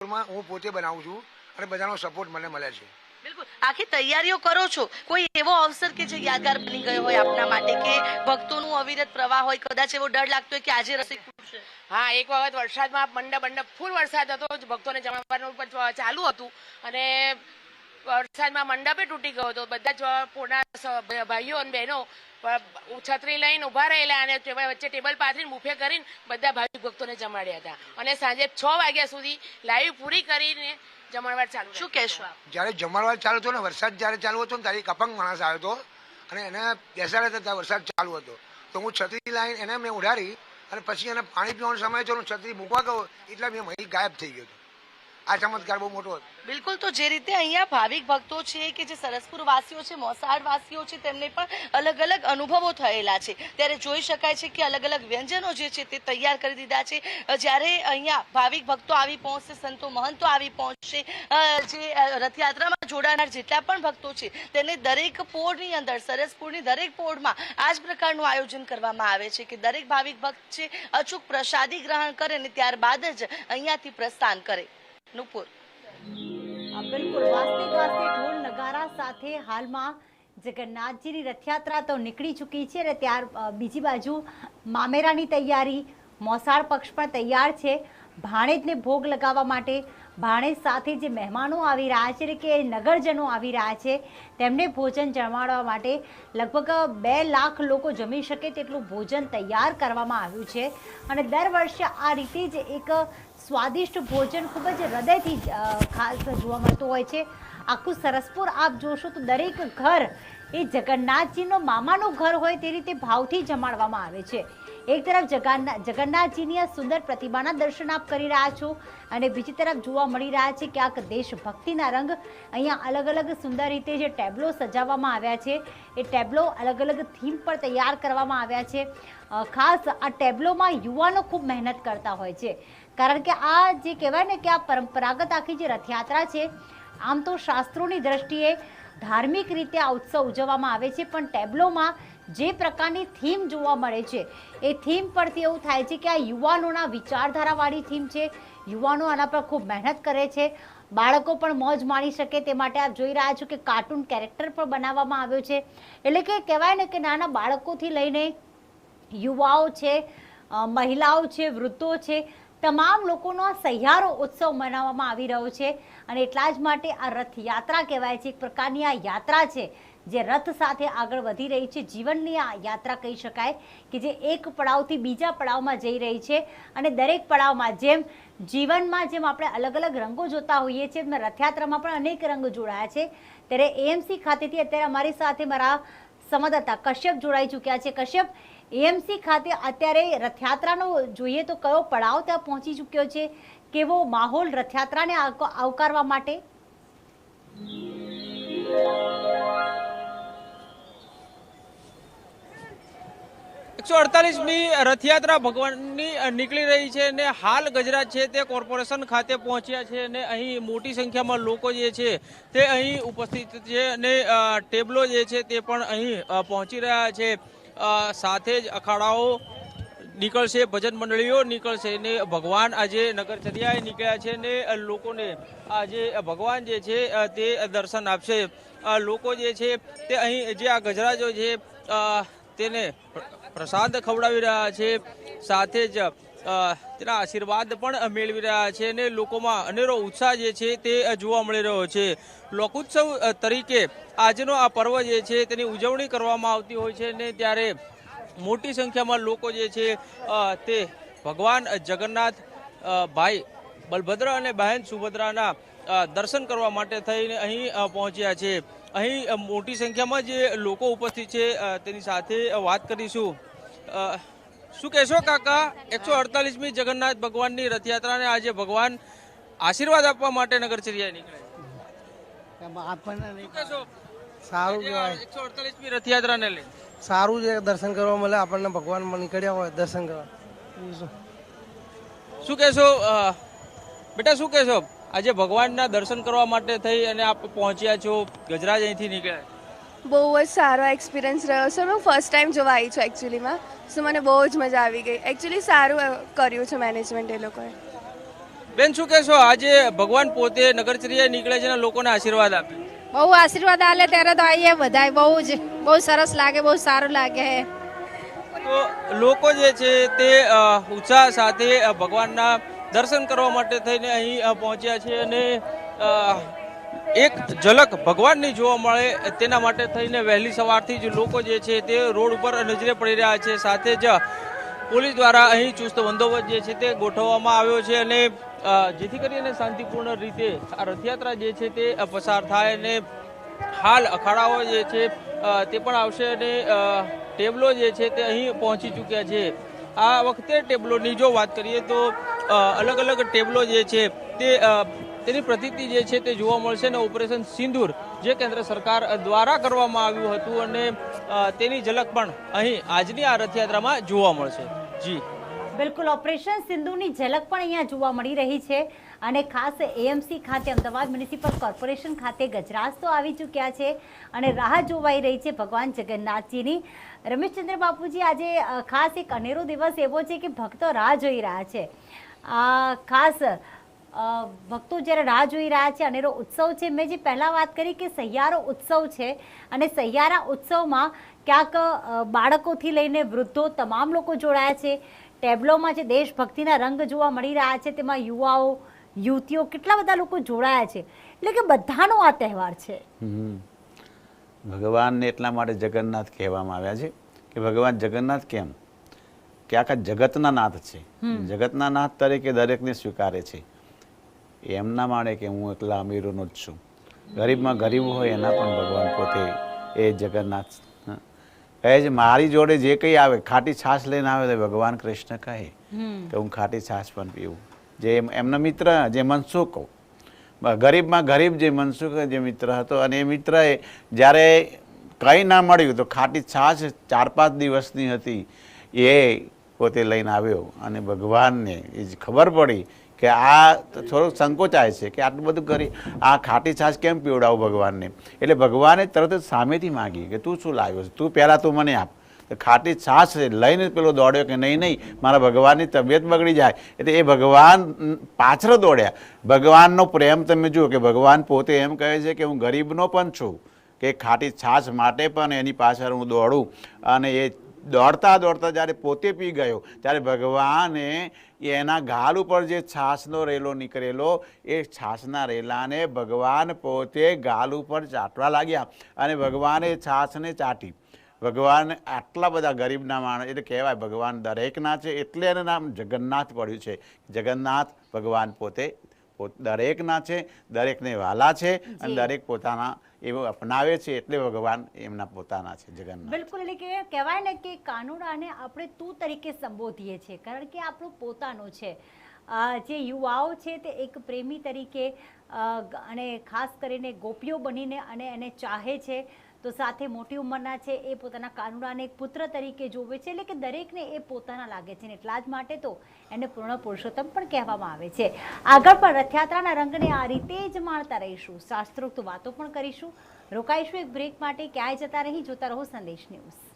સરસપુરમાં હું પોતે બનાવું છું અને બધાનો સપોર્ટ મને મળે છે. બિલકુલ, આખી તૈયારીઓ કરો છો. કોઈ એવો અવસર કે જે યાદગાર બની ગયો હોય આપના માટે, કે ભક્તોનું અવિરત પ્રવાહ હોય, કદાચ એવો ડર લાગતો હોય કે આજે રસી ખૂટશે? હા, એક વખત વરસાદમાં મંડપ ફૂલ વરસાદ હતો, ભક્તોને જમવાનું પણ ચાલુ હતું અને વરસાદમાં મંડપે તૂટી ગયો હતો. બધા જ પૂર્ણા ભાઈઓ અને બહેનો છત્રી લઈને ઉભા રહેલા અને વચ્ચે ટેબલ પાથરીને બુફે કરીને બધા ભાવિક ભક્તોને જમાડ્યા હતા અને સાંજે 6 વાગ્યા સુધી લાઈવ પૂરી કરીને જમણવાર ચાલુ. શું કહેશો આપ? જ્યારે જમણવાર ચાલુ હતો ને, વરસાદ જ્યારે ચાલુ હતો ને ત્યારે એક અપંગ માણસ આવ્યો હતો અને એને બેસાડ્યા હતા. વરસાદ ચાલુ હતો તો હું છત્રી લાઈને એને મેં ઉડાડી અને પછી એને પાણી પીવાનો સમય થયો, છત્રી મૂકવા ગયો એટલે મેં મહી ગાયબ થઈ ગયો હતો. આ ચમત્કાર બહુ મોટો હતો. બિલકુલ, તો જે રીતે અહીંયા ભાવિક ભક્તો છે કે જે સરસપુર વાસીઓ છે, મોસાળ વાસીઓ છે, તેમને પણ અલગ અલગ અનુભવો થયેલા છે. ત્યારે જોઈ શકાય છે કે અલગ અલગ વ્યંજનો જે છે તે તૈયાર કરી દીધા છે. જ્યારે અહીંયા ભાવિક ભક્તો આવી પહોંચશે, સંતો મહંતો આવી પહોંચશે, જે રથયાત્રામાં જોડાનાર જેટલા પણ ભક્તો છે તેને દરેક પોળની અંદર, સરસપુરની દરેક પોળમાં આ જ પ્રકારનું આયોજન કરવામાં આવે છે કે દરેક ભાવિક ભક્ત છે અચૂક પ્રસાદી ગ્રહણ કરે અને ત્યારબાદ જ અહીંયાથી પ્રસ્થાન કરે. નુપુર. બિલકુલ, વાસ્તે ગાસ્તે ઢોલ નગારા સાથે હાલમાં જગન્નાથજીની રથયાત્રા તો નીકળી ચૂકી છે અને ત્યાર બીજી બાજુ મામેરાની તૈયારી, મોસાળ પક્ષ પણ તૈયાર છે ભાણેજને ભોગ લગાવવા માટે. ભાણેજ સાથે જે મહેમાનો આવી રહ્યા છે કે નગરજનો આવી રહ્યા છે તેમને ભોજન જમાડવા માટે લગભગ 2 લાખ લોકો જમી શકે તેટલું ભોજન તૈયાર કરવામાં આવ્યું છે અને દર વર્ષે આ રીતે જ એક સ્વાદિષ્ટ ભોજન ખૂબ જ હૃદયથી ખાસ જોવા મળતું હોય છે. આખું સરસપુર આપ જોશો તો દરેક ઘર એ જગન્નાથજીનો મામાનું ઘર હોય તે રીતે ભાવથી જમાડવામાં આવે છે. એક તરફ જગન્નાથજીની આ સુંદર પ્રતિમાના દર્શન આપ કરી રહ્યા છો અને બીજી તરફ જોવા મળી રહ્યા છે ક્યાંક દેશભક્તિના રંગ. અહીંયા અલગ અલગ સુંદર રીતે જે ટેબ્લો સજાવવામાં આવ્યા છે એ ટેબ્લો અલગ અલગ થીમ પર તૈયાર કરવામાં આવ્યા છે. ખાસ આ ટેબ્લોમાં યુવાનો ખૂબ મહેનત કરતા હોય છે કારણ કે આ જે કહેવાય ને કે આ પરંપરાગત આખી જે રથયાત્રા છે, આમ તો શાસ્ત્રોની દ્રષ્ટિએ ધાર્મિક રીતે આ ઉત્સવ ઉજવવામાં આવે છે, પણ ટેબ્લોમાં જે પ્રકારની થીમ જોવા મળે છે એ થીમ પરથી એવું થાય છે કે આ યુવાનોના વિચારધારાવાળી થીમ છે. યુવાનો આના પર ખૂબ મહેનત કરે છે. બાળકો પણ મોજ માણી શકે તે માટે આપ જોઈ રહ્યા છો કે કાર્ટૂન કેરેક્ટર પણ બનાવવામાં આવ્યો છે. એટલે કે કહેવાય ને કે નાના બાળકોથી લઈને યુવાઓ છે, મહિલાઓ છે, વૃદ્ધો છે, તમામ લોકોનો આ સહિયારો ઉત્સવ મનાવવામાં આવી રહ્યો છે અને એટલા જ માટે આ રથયાત્રા કહેવાય છે. એક પ્રકારની આ યાત્રા છે જે રથ સાથે આગળ વધી રહી છે. જીવનની આ યાત્રા કહી શકાય કે જે એક પડાવથી બીજા પડાવમાં જઈ રહી છે અને દરેક પડાવમાં જેમ જીવનમાં જેમ આપણે અલગ અલગ રંગો જોતા હોઈએ છીએ, રથયાત્રામાં પણ અનેક રંગ જોડાયા છે. ત્યારે એએમસી ખાતેથી અત્યારે અમારી સાથે મારા સંવાદદાતા કશ્યપ જોડાઈ ચૂક્યા છે. કશ્યપ, એએમસી ખાતે અત્યારે રથયાત્રાનો જોઈએ તો કયો પડાવ ત્યાં પહોંચી ચૂક્યો છે? કેવો માહોલ રથયાત્રાને આવકારવા માટે? 148મી રથયાત્રા ભગવાનની નીકળી રહી છે અને હાલ ગજરાજ છે તે કોર્પોરેશન ખાતે પહોંચ્યા છે અને અહીં મોટી સંખ્યામાં લોકો જે છે તે અહીં ઉપસ્થિત છે અને ટેબલો જે છે તે પણ અહીં પહોંચી રહ્યા છે. સાથે જ અખાડાઓ નીકળશે, ભજન મંડળીઓ નીકળશે અને ભગવાન આજે નગરચર્યાએ નીકળ્યા છે અને લોકોને આજે ભગવાન જે છે તે દર્શન આપશે. લોકો જે છે તે અહીં જે આ ગજરાજો છે તેને પ્રસાદ ખવડાવી રહ્યા છે, સાથે જ તેના આશીર્વાદ પણ મેળવી રહ્યા છે અને લોકોમાં અનેરો ઉત્સાહ જે છે તે જોવા મળી રહ્યો છે. લોકોત્સવ તરીકે આજનો આ પર્વ જે છે તેની ઉજવણી કરવામાં આવતી હોય છે અને ત્યારે મોટી સંખ્યામાં લોકો જે છે તે ભગવાન જગન્નાથ, ભાઈ બલભદ્ર અને બહેન સુભદ્રાના દર્શન કરવા માટે થઈને અહીં પહોંચ્યા છે. અહીં મોટી સંખ્યામાં જે લોકો ઉપસ્થિત છે તેની સાથે વાત કરીશું. શું કહેશો કાકા, 148મી જગન્નાથ ભગવાનની રથયાત્રાને આજે ભગવાન આશીર્વાદ આપવા માટે નગરચર્યાએ નીકળે? સારું 148મી રથયાત્રાને લઈને સારું છે, દર્શન કરવા મળે આપણને, ભગવાન નીકળ્યા હોય દર્શન કરવા. શું કહેશો બેટા, શું કહેશો? આજે ભગવાનના દર્શન કરવા માટે થઈ અને આપ પહોંચ્યા છો, ગજરાજ અહીંથી નીકળ્યા? બહુ જ સારો એક્સપિરિયન્સ રહ્યો છે. હું ફર્સ્ટ ટાઈમ જોવા આવી છું એકચ્યુઅલીમાં, સો મને બહુ જ મજા આવી ગઈ. એકચ્યુઅલી સારું કર્યું છે મેનેજમેન્ટ એ લોકોએ. બેન શું કહેશો, આજે ભગવાન પોતે નગરચર્યાએ નીકળે છે અને લોકોને આશીર્વાદ આપે? બહુ આશીર્વાદ આલે ત્યારે તો આવીએ બધાય, બહુ સરસ લાગે, બહુ સારું લાગે. તો લોકો જે છે તે ઉત્સાહ સાથે ભગવાનના દર્શન કરવા માટે થઈને અહીં પહોંચ્યા છે અને એક ઝલક ભગવાનની જોવા મળે તેના માટે થઈને વહેલી સવારથી જ લોકો જે છે તે રોડ ઉપર નજરે પડી રહ્યા છે. સાથે જ પોલીસ દ્વારા અહીં ચુસ્ત બંદોબસ્ત જે છે તે ગોઠવવામાં આવ્યો છે અને જેથી કરીને શાંતિપૂર્ણ રીતે આ રથયાત્રા જે છે તે પસાર થાય. અને હાલ અખાડાઓ જે છે તે પણ આવશે અને ટેબલો જે છે તે અહીં પહોંચી ચૂક્યા છે. આ વખતે ટેબલોની જો વાત કરીએ તો અલગ અલગ ટેબલો જે છે તેની પ્રતિતિ જે છે તે જોવા મળશે અને ઓપરેશન સિંદૂર જે કેન્દ્ર સરકાર દ્વારા કરવામાં આવ્યું હતું અને તેની ઝલક પણ અહીં આજની આ રથયાત્રામાં જોવા મળશે. જી બિલકુલ, ઓપરેશન સિંધુની ઝલક પણ અહીંયા જોવા મળી રહી છે અને ખાસ એએમસી ખાતે અમદાવાદ મ્યુનિસિપલ કોર્પોરેશન ખાતે ગજરાજ તો આવી ચૂક્યા છે અને રાહ જોવાઈ રહી છે ભગવાન જગન્નાથજીની. રમેશચંદ્ર બાપુજી, આજે ખાસ એક અનેરો દિવસ એવો છે કે ભક્તો રાહ જોઈ રહ્યા છે. ખાસ ભક્તો જ્યારે રાહ જોઈ રહ્યા છે, અનેરો ઉત્સવ છે. મેં જે પહેલાં વાત કરી કે સહિયારો ઉત્સવ છે અને સહિયારા ઉત્સવમાં ક્યાંક બાળકોથી લઈને વૃદ્ધો તમામ લોકો જોડાયા છે. ટેબ્લોમાં જે દેશભક્તિના રંગ જોવા મળી રહ્યા છે તેમાં યુવાઓ, યુવતીઓ, કેટલા બધા લોકો જોડાયા છે. એટલે કે બધાનો આ તહેવાર છે. ભગવાનને એટલા માટે જગન્નાથ કહેવામાં આવ્યા છે કે ભગવાન જગન્નાથ કેમ કે આખા જગતના નાથ છે. જગતના નાથ તરીકે દરેકને સ્વીકારે છે. એમ ના માને કે હું એકલા અમીરોનો જ છું. ગરીબમાં ગરીબ હોય એના પણ ભગવાન પોતે એ જગન્નાથ કહે છે. મારી જોડે જે કંઈ આવે, ખાટી છાશ લઈને આવે તો ભગવાન કૃષ્ણ કહે કે હું ખાટી છાશ પણ પીવું. જે એમના મિત્ર જે મનસુખ, ગરીબમાં ગરીબ જે મનસુખ જે મિત્ર હતો અને એ મિત્રએ જ્યારે કંઈ ના મળ્યું તો ખાટી છાશ 4-5 દિવસની હતી એ પોતે લઈને આવ્યો અને ભગવાનને એ ખબર પડી કે આ થોડુંક સંકોચાય છે કે આટલું બધું કરી આ ખાટી છાશ કેમ પીવડાવું ભગવાનને. એટલે ભગવાને તરત જ સામેથી માગી કે તું શું લાવ્યો છે, તું પહેલાં તું મને આપ. ખાટી છાશ લઈને પેલો દોડ્યો કે નહીં મારા ભગવાનની તબિયત બગડી જાય. એટલે એ ભગવાન પાછળ દોડ્યા. ભગવાનનો પ્રેમ તમે જુઓ કે ભગવાન પોતે એમ કહે છે કે હું ગરીબનો પણ છું, કે ખાટી છાશ માટે પણ એની પાછળ હું દોડું. અને એ દોડતા દોડતા જ્યારે પોતે પી ગયો ત્યારે ભગવાને એના ગાલ ઉપર જે છાશનો રેલો નીકળેલો એ છાશના રેલાને ભગવાન પોતે ગાલ ઉપર ચાટવા લાગ્યા અને ભગવાને છાશને ચાટી. ભગવાન આટલા બધા ગરીબના માણસ એટલે કહેવાય ભગવાન દરેકના છે, એટલે એનું નામ જગન્નાથ પડ્યું છે. જગન્નાથ ભગવાન પોતે દરેકના છે, દરેકને વાલા છે અને દરેક પોતાના એવું અપનાવે છે, એટલે ભગવાન એમના પોતાના છે જગન્નાથ. બિલકુલ, એટલે કે કહેવાય ને કે કાનુડાને આપણે તું તરીકે સંબોધીએ છીએ કારણ કે આપણું પોતાનું છે. જે યુવાઓ છે તે એક પ્રેમી તરીકે અને ખાસ કરીને ગોપીઓ બનીને અને એને ચાહે છે, તો સાથે મોટી ઉંમરના છે એ પોતાના કાનુડાને એક પુત્ર તરીકે જોવે છે. એટલે કે દરેકને એ પોતાના લાગે છે ને એટલા જ માટે તો એને પૂર્ણ પુરુષોત્તમ પણ કહેવામાં આવે છે. આગળ પણ રથયાત્રાના રંગને આ રીતે જ માણતા રહીશું, શાસ્ત્રોક્ત વાતો પણ કરીશું. રોકાઈશું એક બ્રેક માટે. ક્યાંય જતા રહી, જોતા રહો સંદેશ ન્યૂઝ.